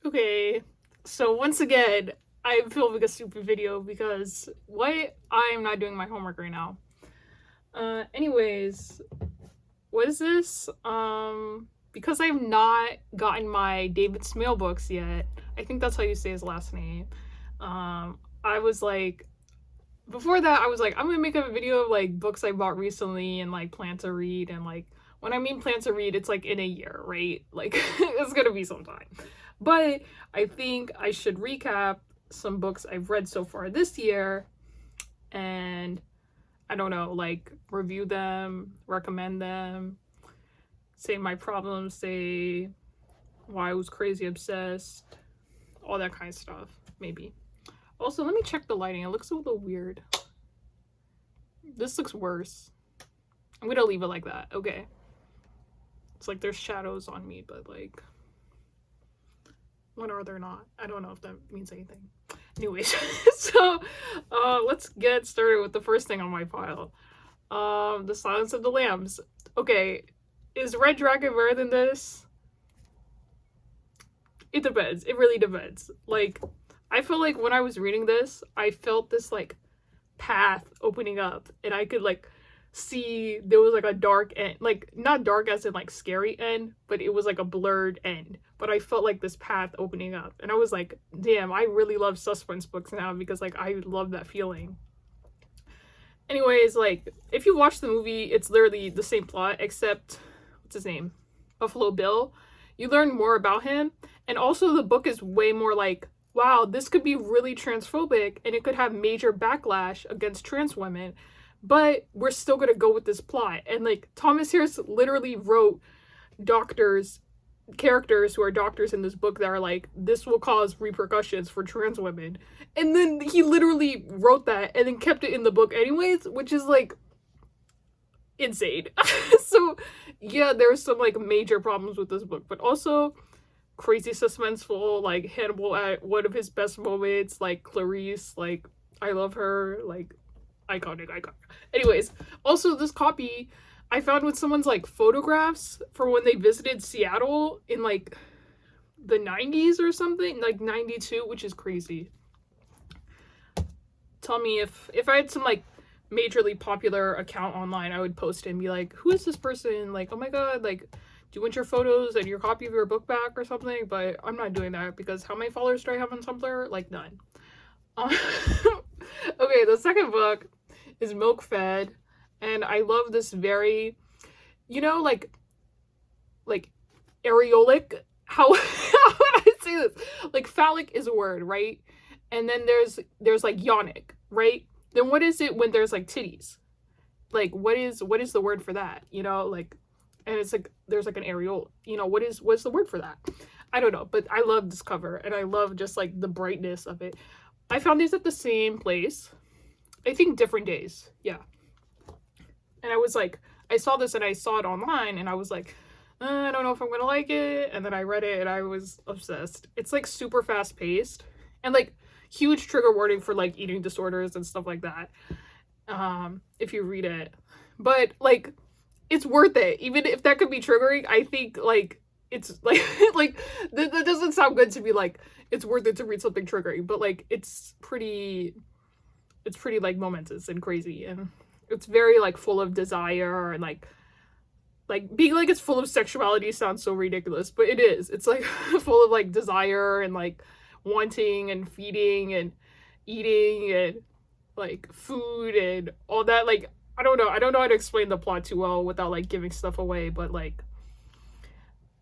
Okay, so once again, I'm filming a stupid video because what? I'm not doing my homework right now. Anyways, what is this? Because I've not gotten my David Smale books yet. I think that's how you say his last name. I was like, before that, I was like, I'm gonna make a video of like books I bought recently and like plan to read. And like, when I mean plan to read, it's like in a year, right? Like, it's gonna be some time. But I think I should recap some books I've read so far this year and I don't know, like review them, recommend them, say my problems, say why I was crazy obsessed, all that kind of stuff, maybe. Also, let me check the lighting. It looks a little weird. This looks worse. I'm gonna leave it like that. Okay. It's like there's shadows on me, but like, when are there not? I don't know if that means anything. Anyways, so let's get started with the first thing on my file. The Silence of the Lambs. Okay, is Red Dragon better than this? It depends. It really depends. Like, I feel like when I was reading this, I felt this like path opening up, and I could like see there was like a dark end, like not dark as in like scary end, but it was like a blurred end. But I felt like this path opening up, and I was like, damn, I really love suspense books now because like I love that feeling. Anyways, like if you watch the movie, it's literally the same plot except what's his name? Buffalo Bill. You learn more about him, and also the book is way more like, wow, this could be really transphobic and it could have major backlash against trans women, but we're still gonna go with this plot. And like Thomas Harris literally wrote characters who are doctors in this book that are like, this will cause repercussions for trans women. And then he literally wrote that and then kept it in the book anyways, which is like insane. So yeah, there's some like major problems with this book, but also crazy suspenseful, like Hannibal at one of his best moments, like Clarice, like I love her, like iconic. Anyways, also this copy I found with someone's like photographs from when they visited Seattle in like the 90s or something, like 92, which is crazy. Tell me if I had some like majorly popular account online, I would post it and be like, who is this person? Like, oh my god, like, do you want your photos and your copy of your book back or something? But I'm not doing that because how many followers do I have on Tumblr? Like, none. Okay, the second book is Milk Fed, and I love this very, you know, like areolic. How would I say this? Like phallic is a word, right? And then there's like yonic, right? Then what is it when there's like titties? Like what is the word for that? You know, like, and it's like there's like an areola. You know, what's the word for that? I don't know, but I love this cover and I love just like the brightness of it. I found these at the same place. I think different days. Yeah. And I was like, I saw this and I saw it online and I was like, I don't know if I'm gonna like it. And then I read it and I was obsessed. It's like super fast paced and like huge trigger warning for like eating disorders and stuff like that. If you read it, but like it's worth it. Even if that could be triggering, I think like it's like like that doesn't sound good to be like it's worth it to read something triggering, but like it's pretty like momentous and crazy, and it's very like full of desire and like being like it's full of sexuality sounds so ridiculous, but it is. It's like full of like desire and like wanting and feeding and eating and like food and all that. Like I don't know how to explain the plot too well without like giving stuff away, but like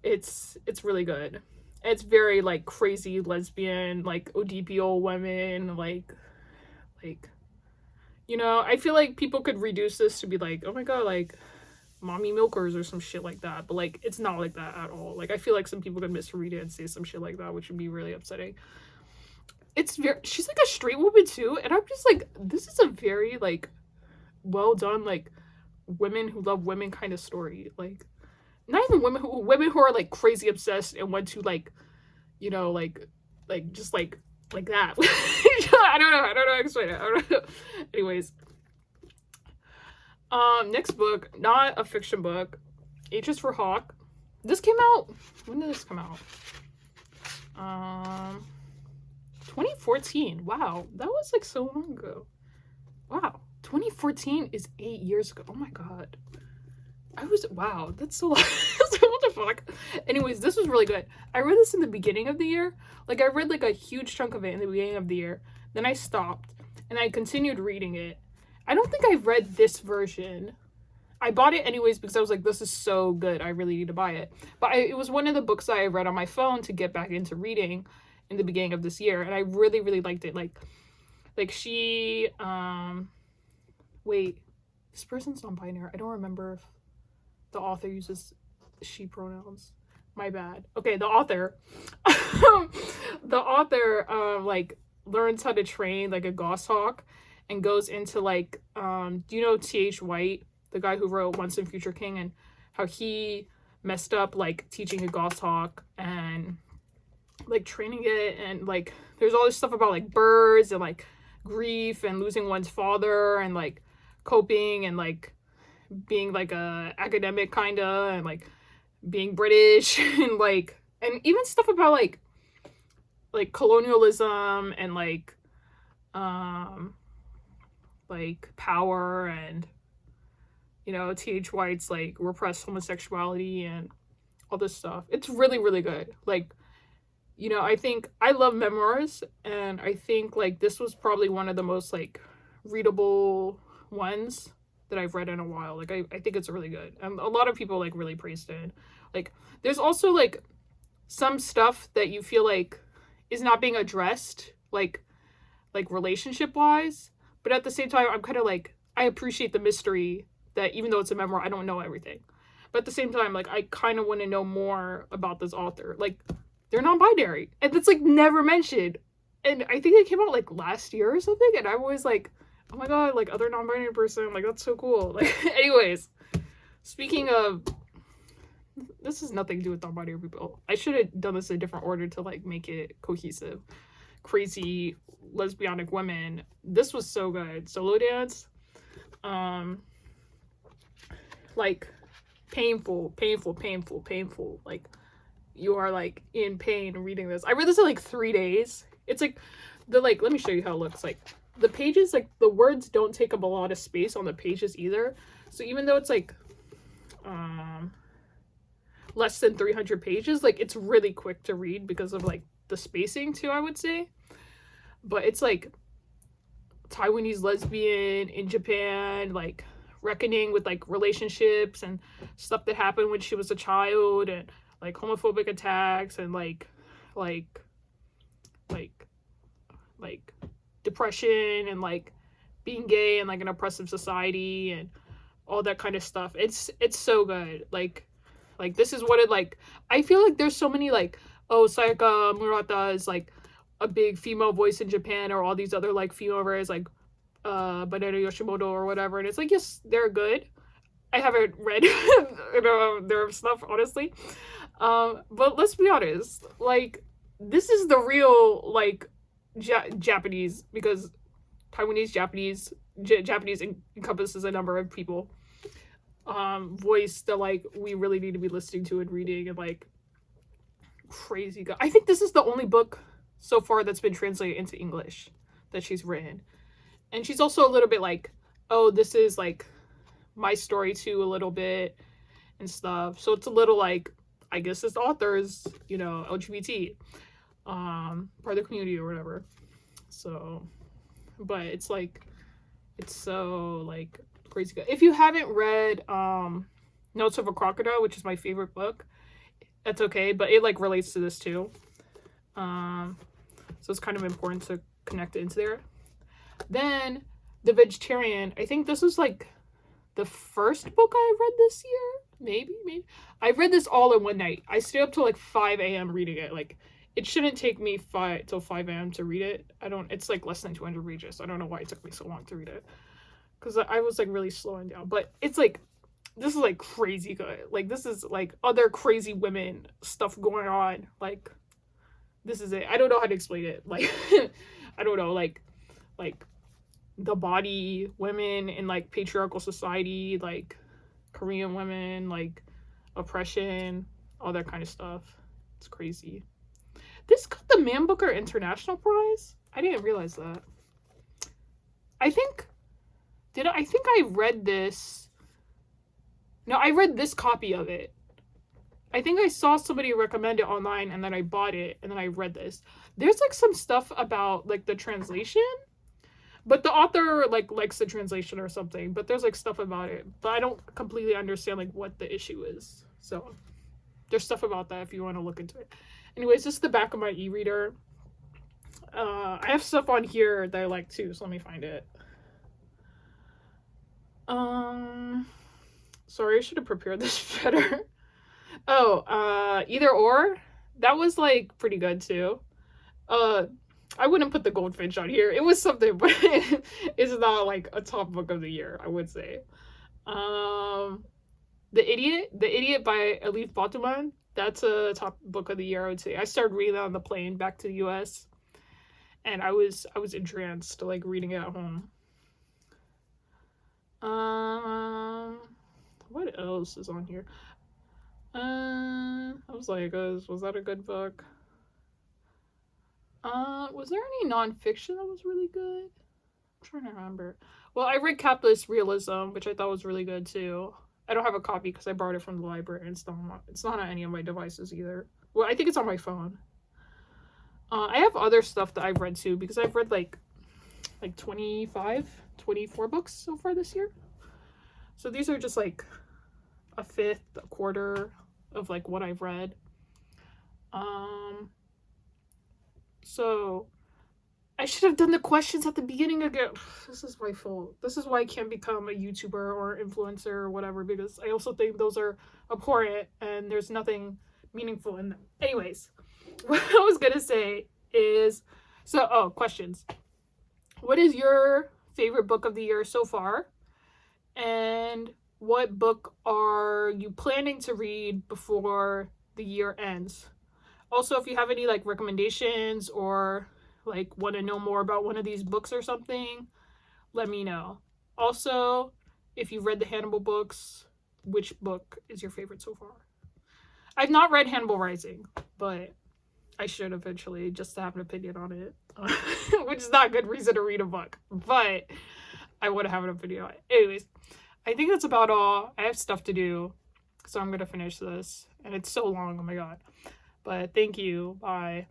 it's really good. It's very like crazy lesbian, like ODPO women, like you know, I feel like people could reduce this to be like, oh my god, like mommy milkers or some shit like that, but like it's not like that at all. Like I feel like some people could misread it and say some shit like that, which would be really upsetting. It's very, she's like a straight woman too, and I'm just like, this is a very like well done like women who love women kind of story. Like not even women who are like crazy obsessed and want to like, you know, like just like that. I don't know how to explain it. I don't know. Anyways, next book, not a fiction book, H is for Hawk. This came out, when did this come out? 14. Wow, that was like so long ago. Wow, 2014 is 8 years ago. Oh my god. Wow, that's so long. What the fuck? Anyways, this was really good. I read this in the beginning of the year. Like, I read like a huge chunk of it in the beginning of the year. Then I stopped and I continued reading it. I don't think I read this version. I bought it anyways because I was like, this is so good. I really need to buy it. But it was one of the books that I read on my phone to get back into reading in the beginning of this year. And I really, really liked it. Like she, wait, this person's non-binary. I don't remember if the author uses she pronouns. My bad. Okay, the author. The author, like, learns how to train, like, a goshawk and goes into, like, do you know T.H. White? The guy who wrote Once and Future King, and how he messed up, like, teaching a goshawk and, like, training it, and, like, there's all this stuff about, like, birds and, like, grief and losing one's father and, like, coping and, like, being, like, a academic kinda, and, like, being British and, like, and even stuff about, like colonialism and, like power and, you know, T.H. White's, like, repressed homosexuality and all this stuff. It's really, really good. Like, you know, I think I love memoirs, and I think, like, this was probably one of the most, like, readable ones that I've read in a while. Like, I think it's really good. A lot of people, like, really praised it. Like, there's also, like, some stuff that you feel like is not being addressed, like relationship-wise, but at the same time, I'm kind of, like, I appreciate the mystery that even though it's a memoir, I don't know everything. But at the same time, like, I kind of want to know more about this author. Like, they're non-binary, and that's, like, never mentioned. And I think it came out, like, last year or something, and I'm always like, oh my god, like, other non-binary person, like, that's so cool. Like, anyways, speaking of, this has nothing to do with non-binary people. I should have done this in a different order to, like, make it cohesive. Crazy lesbianic women. This was so good. Solo Dance. Like, painful. Like, you are, like, in pain reading this. I read this in, like, 3 days. It's, like, let me show you how it looks. Like, the pages, like, the words don't take up a lot of space on the pages either. So even though it's, like, less than 300 pages, like, it's really quick to read because of, like, the spacing too, I would say. But it's, like, Taiwanese lesbian in Japan, like, reckoning with, like, relationships and stuff that happened when she was a child, and, like, homophobic attacks and, like depression and, like, being gay and, like, an oppressive society and all that kind of stuff. It's so good. Like, this is what it, like, I feel like there's so many, like, oh, Sayaka Murata is, like, a big female voice in Japan, or all these other, like, female writers, like, Banana Yoshimoto or whatever, and it's like, yes, they're good. I haven't read their stuff, honestly. But let's be honest, like, this is the real, like, Japanese, because Japanese encompasses a number of people, voice that, like, we really need to be listening to and reading, and, like, crazy good. I think this is the only book so far that's been translated into English that she's written. And she's also a little bit like, oh, this is, like, my story too, a little bit and stuff. So it's a little, like, I guess this author is, you know, LGBT, part of the community or whatever. So, but it's, like, it's so, like, crazy good. If you haven't read Notes of a Crocodile, which is my favorite book, that's okay, but it, like, relates to this too. So it's kind of important to connect it into there. Then The Vegetarian. I think this was, like, the first book I read this year. Maybe. I read this all in one night. I stayed up till, like, 5 a.m. reading it. Like, it shouldn't take me till 5 a.m. to read it. It's, like, less than 200 pages. I don't know why it took me so long to read it, because I was, like, really slowing down. But it's, like, this is, like, crazy good. Like, this is, like, other crazy women stuff going on. Like, this is it. I don't know how to explain it. Like, I don't know, like the body, women in, like, patriarchal society, like Korean women, like, oppression, all that kind of stuff. It's crazy. This got the Man Booker International Prize. I didn't realize that. I think I read this. No, I read this copy of it. I think I saw somebody recommend it online and then I bought it and then I read this. There's like some stuff about like the translation, but the author like likes the translation or something, but there's like stuff about it. But I don't completely understand like what the issue is. So there's stuff about that if you want to look into it. Anyways, this is the back of my e-reader. I have stuff on here that I like too, so let me find it. Sorry, I should have prepared this better. Either or. That was like pretty good too. I wouldn't put the goldfinch on here. It was something, but it's not like a top book of the year, I would say. The Idiot by Elif Batuman. That's a top book of the year, I would say. I started reading that on the plane back to the US. And I was entranced, like reading it at home. What else is on here? I was like, was that a good book? Was there any nonfiction that was really good? I'm trying to remember. Well, I read Capitalist Realism, which I thought was really good too. I don't have a copy because I borrowed it from the library and it's not on any of my devices either. Well, I think it's on my phone. I have other stuff that I've read too because I've read like 25, 24 books so far this year. So these are just like a fifth, a quarter of like what I've read. So I should have done the questions at the beginning again. This is my fault. This is why I can't become a YouTuber or influencer or whatever, because I also think those are abhorrent and there's nothing meaningful in them. Anyways, what I was gonna say is, questions. What is your favorite book of the year so far? And what book are you planning to read before the year ends? Also, if you have any like recommendations or like want to know more about one of these books or something, let me know. Also, if you've read the Hannibal books, which book is your favorite so far? I've not read Hannibal Rising, but I should eventually, just to have an opinion on it, which is not a good reason to read a book, but I want to have an opinion on it. Anyways, I think that's about all. I have stuff to do, so I'm going to finish this, and it's so long, oh my god. But thank you, bye.